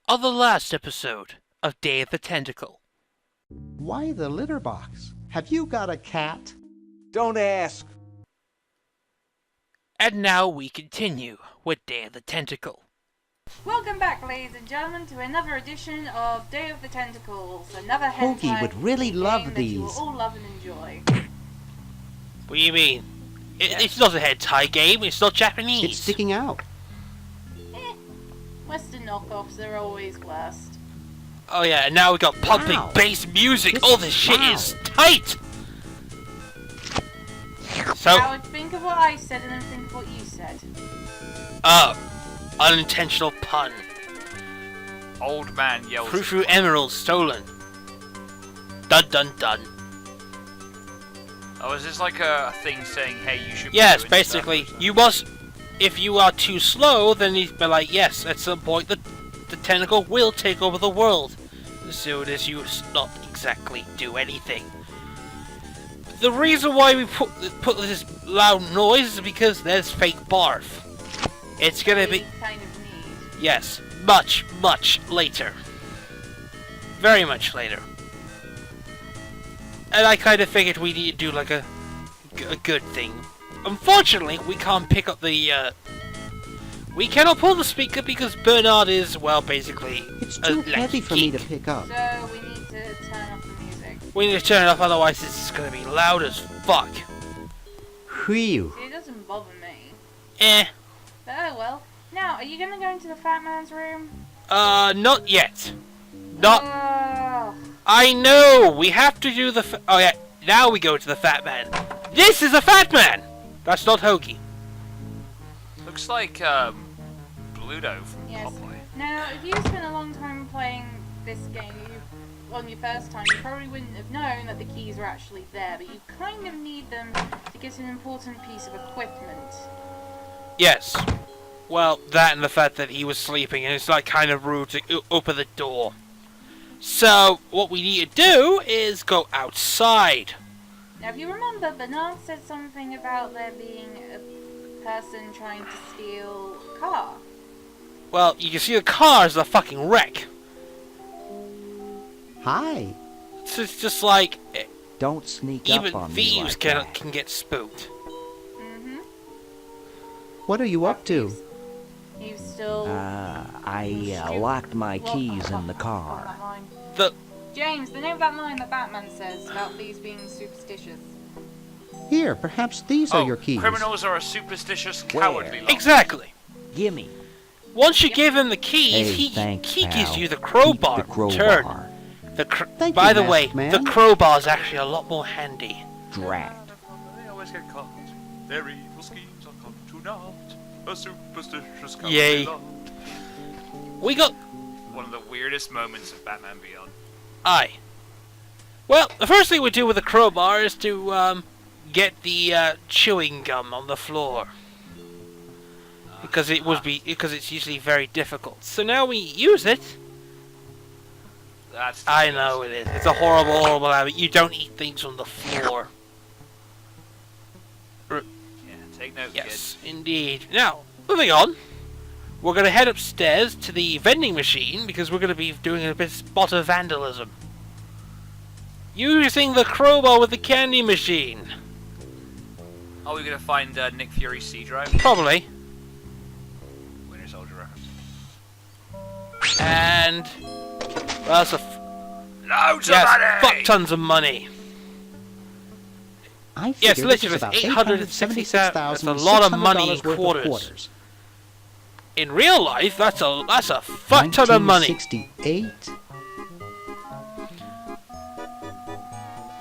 on the last episode of Day of the Tentacle. Why the litter box? Have you got a cat? Don't ask. And now we continue with Day of the Tentacle. Welcome back, ladies and gentlemen, to another edition of Day of the Tentacles, another hentai Pokey would really love game these. that you will all love and enjoy. What do you mean? It's not a hentai game, it's not Japanese. It's sticking out. Western knockoffs, they're always worst. Oh yeah, and now we got pumping Wow. bass music. This All is this shit loud. is tight! So, Now, think of what I said and then think of what you said. unintentional pun. Old man yells. Frou-frou emerald stolen. Dun dun dun. Oh, is this like a thing saying, hey, you should be Yes, doing basically, stuff or you must. If you are too slow, then he'd be like, yes, at some point the tentacle will take over the world. As soon as you not exactly do anything. The reason why we put this loud noise is because there's fake barf. It's gonna be. We kind of need. Yes, much, much later. Very much later. And I kind of figured we need to do like a good thing. Unfortunately, we can't pick up the, we cannot pull the speaker because Bernard is, well, basically It's a too latch heavy for me to geek. pick up. So, we need to turn off the music. We need to turn it off, otherwise this is gonna be loud as fuck. Whew. See, it doesn't bother me. Eh. But oh well. Now, are you gonna go into the fat man's room? Not yet. Not. Oh, I know! We have to do the oh yeah, now we go to the fat man. This is a fat man! That's not Hoagie. Looks like, Bluto from yes. Popeye. Now, if you spent a long time playing this game, on your first time, you probably wouldn't have known that the keys were actually there, but you kind of need them to get an important piece of equipment. Yes. Well, that and the fact that he was sleeping and it's like kind of rude to open the door. So, what we need to do is go outside. Now, if you remember, Bernard said something about there being a person trying to steal a car. Well, you can see the car is a fucking wreck. Hi. So it's just like, Don't sneak even up on me thieves like can that. get spooked. Mm-hmm. What are you up to? You still... I locked my keys in the car. The James, the name of that line that Batman says about these being superstitious. Here, perhaps these Oh, are your keys. criminals are a superstitious, Where? cowardly lot. exactly. Gimme. Once you give him the keys, Hey, thanks, he gives pal. you the crowbar. Keep the crowbar. Turn. Thank By you, the way, masked man. the crowbar is actually a lot more handy. Drat. They always get caught. Their evil schemes are come to naught. A superstitious cowardly Yay. lot. We got One of the weirdest moments of Batman Beyond. aye. Well, the first thing we do with the crowbar is to get the chewing gum on the floor. Because because it's usually very difficult. So now we use it. That's I know it is. It's a horrible, horrible habit. You don't eat things on the floor. Yeah, take note, Yes, indeed. Now, moving on. We're going to head upstairs to the vending machine because we're going to be doing a bit of spot of vandalism. Using the crowbar with the candy machine. kid. Are we gonna find Nick Fury's C drive? Probably. Winter Soldier reference. And well, that's Loads yes, of money! fuck tons of money. I Yes, figure literally, this is about it's 876,000. That's a lot of money in $876,600 worth of quarters. In real life, that's a fuck ton of money. 1968.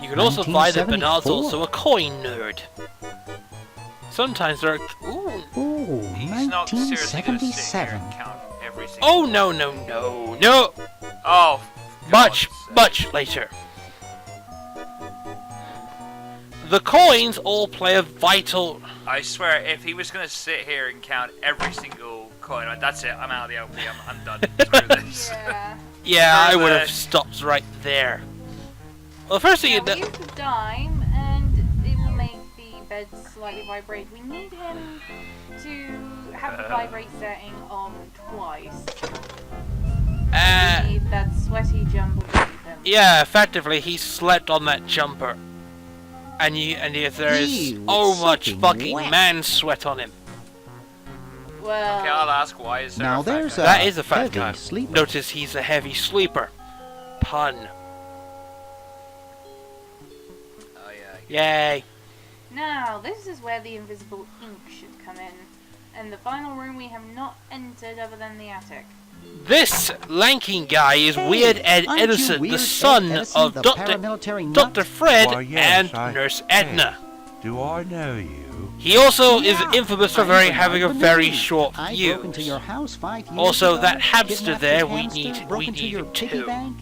You can also find that Bernard's 1974. also a coin nerd. Sometimes there are Ooh, He's not seriously gonna sit here 1977. and count every single oh no. Oh, Much God's sake. later. The coins all play a vital. I swear, if he was gonna sit here and count every single coin, like, that's it. I'm out of the LP. I'm done. Screw this. Yeah. Yeah, I would have Perfect. stopped right there. Well, the first thing Now, you we do. use the dime, and it will make the bed slightly vibrate. We need him to have the vibrate setting on twice. We need that sweaty jumper with him. Yeah, effectively, he slept on that jumper. And there is Ew, so it's much soaking fucking wet. man sweat on him. Well, Okay, I'll ask, why is there Now a fat there's guy? a- That is a fat heavy guy. sleeper. Notice he's a heavy sleeper. Pun. Oh, yeah. Yay. now this is where the invisible ink should come in. And the final room we have not entered other than the attic. This lanking guy is Weird Ed aren't you Edison, Weird the Ed son Edison, of the Dr. paramilitary nut? Dr. Fred Why, yes, and I- Nurse Edna. Do I know you? He also is Yeah, infamous for I having a remember very me. short I fuse. broke into your house 5 years Also, ago, that hamster kidnapped there, your we hamster, need- broke we into need your him piggy too. bank.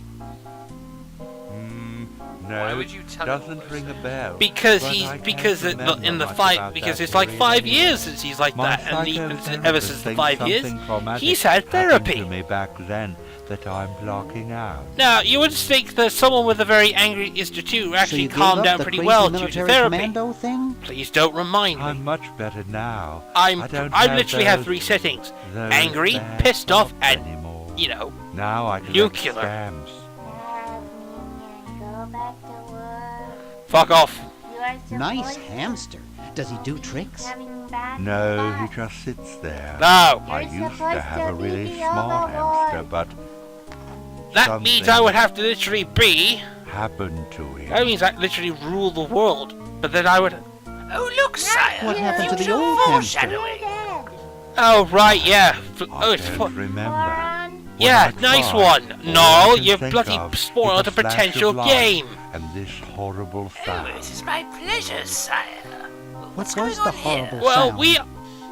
No, Why would you tell doesn't him ring a bell. Because but he's I can't because in remember the much fight about because that it's like period 5 anyway. years since he's like My that, and psychotherapist ever since the thinks 5 years, something traumatic he's had happened therapy. to me back then that I'm blocking out. Now you would think that someone with a very angry institute would So actually you gave calm up down the pretty crazy well due to military therapy. commando thing? Please don't remind me. I'm much better now. I don't literally have those- 3 settings: those angry, bad pissed off, thoughts and anymore. you know. Now I collect nuclear. stamps. Go back to work. Fuck off. You are supposed Nice to hamster. Does he do tricks? having back No, he back. just sits there. No, I You're used to supposed have to a really be the smart overlord. hamster, but that means I would have to literally be. happened to him. That means I literally rule the world. But then I would. Oh, look, sire. What happened to the Future old hamster? foreshadowing. Dead. Oh right, yeah. I It's don't remember. Moron. yeah, I nice tried, one. all No, I can you've think bloody of is spoiled a flash of potential light game. And this horrible Oh, sound. it is my pleasure, sire. What going was the on here? horrible Well, sound?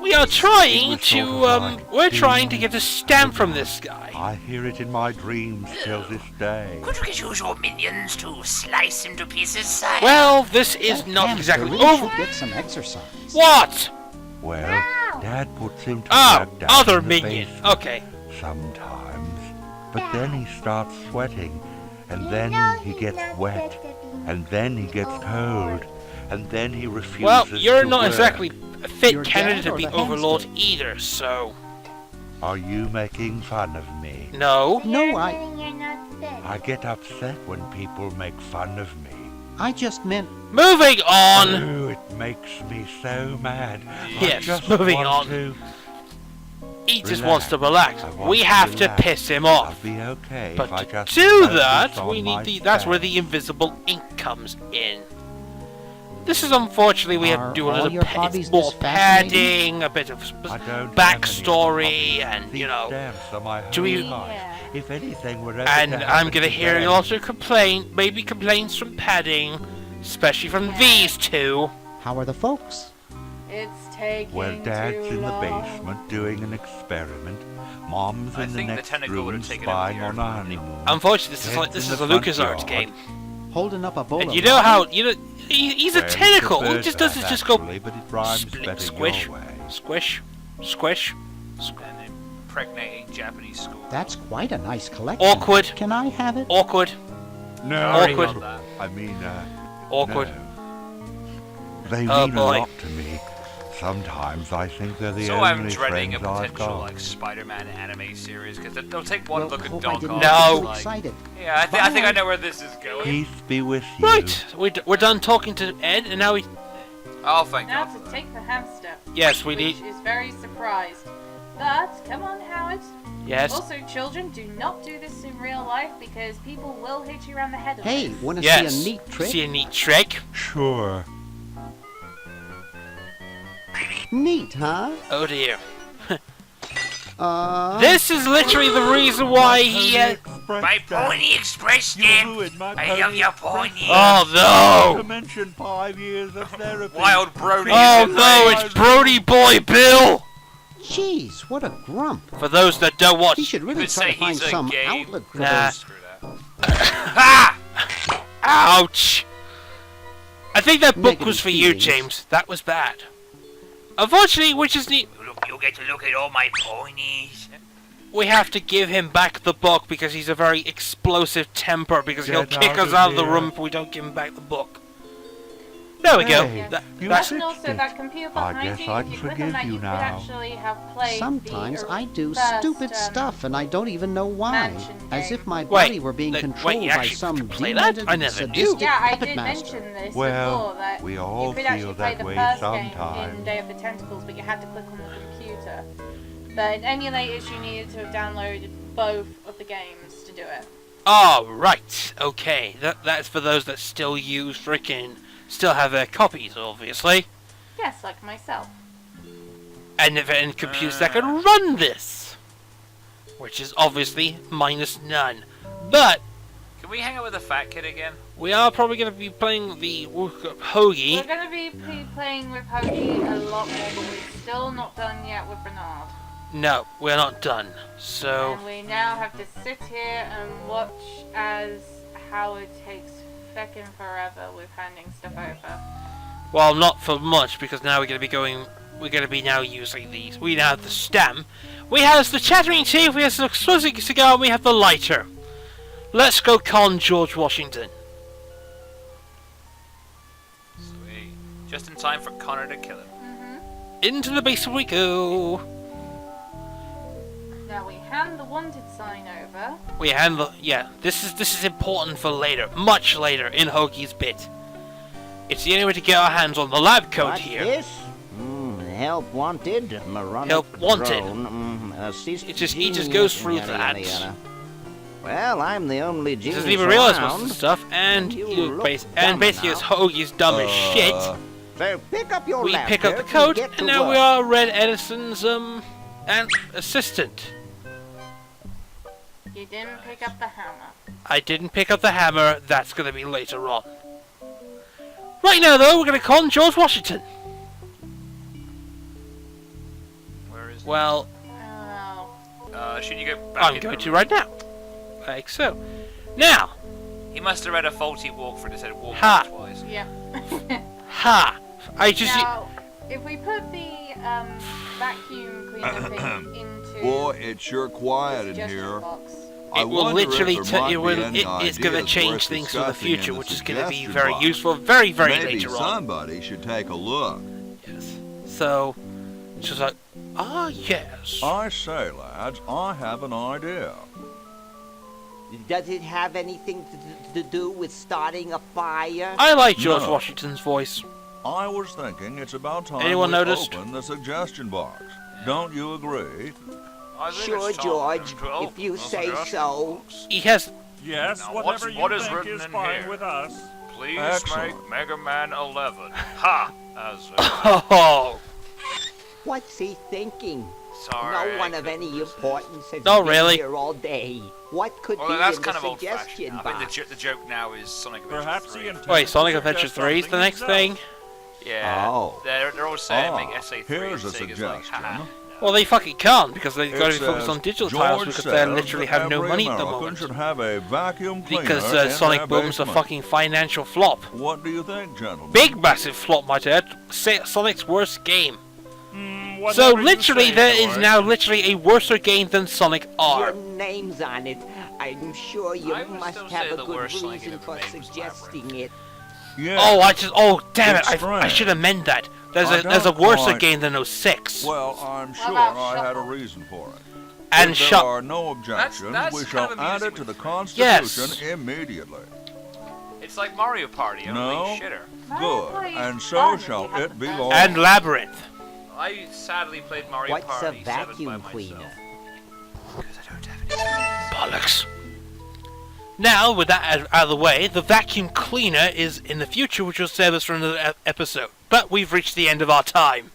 we are trying was to sort of like we're trying to get a stamp from this guy. I hear it in my dreams till this day. Could you get use your minions to slice him to pieces, sire? Well, this is That not hamster exactly really over. should get some exercise. What? Well, Dad puts him to Oh, work down other in the minion. basement Okay. sometimes. But then he starts sweating, and then No, he he's gets not wet, supposed to be and then he gets overlord. cold, and then he refuses Well, you're to not work. exactly a fit Your candidate dad to or be the hamster? overlord either. So Are you making fun of me? no. No, You're I- admitting you're not fit. I get upset when people make fun of me. I just meant Moving on. Oh, it makes me so mad. Yes, I just moving want on. to. He just Relax. wants to relax. I want We to have to relax. piss him I'll off. be okay But if I to just do focus that, on we my need that's where stand. the invisible ink comes in. This is unfortunately we have to Are do a all little your pa- hobbies more this fascinating? padding, a bit of I don't have any backstory, hobbies. and These you know. stamps are my Do we- whole life. Yeah. If anything were ever And to I'm happen gonna to hear them, lots of maybe complaints from padding, especially from these two. how are the folks? It's taking Well, Dad's too in the long. basement doing an experiment. Mom's I in the think the next Tentacle would room have taken over spying the on a honeymoon. Unfortunately, this is Heads in a the front LucasArts yard. game, Holding up a bowl and of you know lard? how he's a Well, tentacle. he He prefers just doesn't that, just go actually, but it rhymes split, better squish, your way. squish, squish. And impregnating Japanese school. That's quite a nice collection. Awkward, Can I have it? awkward, No, Awkward. Love that. I mean, awkward. no. They Oh, mean boy. a lot to me. Sometimes I think they're the So I'm only dreading a friends I've potential got. like Spider-Man anime series because they'll take one Well, look at hope I Doc didn't Ock get No. you and too it's like, excited. yeah, I think I know where this is going. Peace be with you. Right, we're done talking to Ed, and now we Oh, thank Now God for to that. take the hamster. yes we Which need is very surprised. But, come on, Howard. yes Also, children, do not do this in real life because people will hit you around the head with Hey, this. want to yes. see a neat trick? See a neat trick. Sure. Neat, huh? Oh dear. This This is literally the reason why he. My Pony Express, You Dad. ruined my I love your pony. Oh To no! mention 5 years of therapy. Wild Brony Oh is no! enraged. It's Brony Boy Bill. Jeez, what a grump. For those that don't watch, He should really Could try say to find he's a some gay- outlet for Nah. those. Screw that. ha! Ouch! I think that book Negative was for you, feelings. James. That was bad. Unfortunately, which is neat. You get to look at all my ponies. We have to give him back the book because he's a very explosive temper because he'll Get kick out us of out of the here. room if we don't give him back the book. There we go. Hey, you That's And fixed also it. that computer I behind guess you, I if can you click on forgive that, you you could now. actually have played Sometimes the I do first, stupid stuff and I don't even know why. mansion As game. if my Wait, body were being wait, controlled you by actually some play that? demented, I never knew. sadistic Yeah, I puppet did master. mention this Well, before, that we you all could feel actually play that the way first game in sometimes. Day of the Tentacles, but you had to click on the computer. But in emulators, you needed to have downloaded both of the games to do it. Oh, right. Okay. That's for those that still use still have their copies, obviously. Yes, like myself. And if any computers that can run this. Which is obviously minus none. But Can we hang out with the fat kid again? we are probably going to be playing the We're Hoagie. going to be playing with Hoagie a lot more, but we're still not done yet with Bernard. No, we're not done. So, And we now have to sit here and watch as Howard takes feckin' forever with handing stuff over. well, not for much, because now we're going to be now using these. We now have the stem. We have the chattering teeth, we have the explosive cigar, and we have the lighter. Let's go con George Washington. Sweet. Just in time for Connor to kill him. Into the basement we go. Now we hand the wanted sign over. We handle. Yeah, this is important for later, much later in Hoagie's bit. It's the only way to get our hands on the lab code What's here. this? Help wanted. Moronic Help wanted. drone. Assist He just genius, goes through yada, that. yada, yada. Well, I'm the only He genius doesn't even realize most of around. the stuff, and You you look basically dumb it's Hoagie's dumb as shit. So pick up your We laptop pick up the and code, get to and now we work. are Red Edison's and assistant. You didn't pick up the hammer. I didn't pick up the hammer. That's gonna be later on. Right now, though, we're gonna con George Washington. Where is Well, Oh. Shouldn't you go back I'm in going the to room? right now. Like so. Now, He must have read a faulty walkthrough that said walk Ha. twice. Yep. ha! I just. Now, if we put the vacuum cleaner thing into Boy, it's sure quiet the in suggestion here. box, I It will wonder if literally there tell might you be will. any It is going to ideas change worth things for the discussing in future, the which is going to be suggestion very box. useful, very Maybe later on. somebody should take a look. Yes. So, she's like, ah, yes. I say, lads, I have an idea. Does it have anything to do with starting a fire? I like George No. Washington's voice. I was thinking it's about time Anyone we noticed? open the suggestion box. Don't you agree? I think Sure, it's time George, to open if you the say suggestion so. box. He has. Yes, Now, whatever you what is think written is in fine here? with us. Please Excellent. make Mega Man 11. Ha! As Oh, What's he thinking? sorry. No one of any importance has No, been really. here all day. What could Well, be that's in kind the of old-fashioned. suggestion I box? think the joke now is Sonic Adventure Perhaps 3. he intends wait, Sonic to Adventure suggest 3 is the something next himself. thing? Yeah. Oh. They're all saying make Ah, SA3 here's a and Sega's like, haha. suggestion. Well, they fucking can't because they've got to It be focused says, on digital George titles because they says literally that have no every money at the American moment. should have a vacuum cleaner Because in Sonic their Boom's a basement. fucking financial flop. What do you think, gentlemen? Big, massive flop, my dad. Sonic's worst game. Whatever So you literally, say, there is George. now literally a worser game than Sonic Your R. name's on it. I'm sure you I would must still have say a the good worst Sonic reason ever for made was suggesting it. Yeah. Oh, damn it! It's I strange. should amend that. There's I a don't worser quite- game than 06. Well, I'm sure about I had a Shuffle? reason for it. And if there shut. are no objections, that's we kind shall of add amusing it to the with Constitution Yes. immediately. It's like Mario Party, only No. shitter. Mario Good, Party is and so fun if shall you have it the be first long. And Labyrinth. I sadly played Mario What's a Party 7 by vacuum myself. cleaner? Because I don't have any. Bollocks. Now, with that out of the way, the vacuum cleaner is in the future, which will serve us for another episode. But we've reached the end of our time.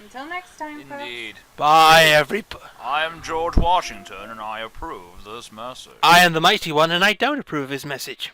Until next time, folks. Indeed. Bye, everybody. I am George Washington, and I approve this message. I am the mighty one, and I don't approve his message.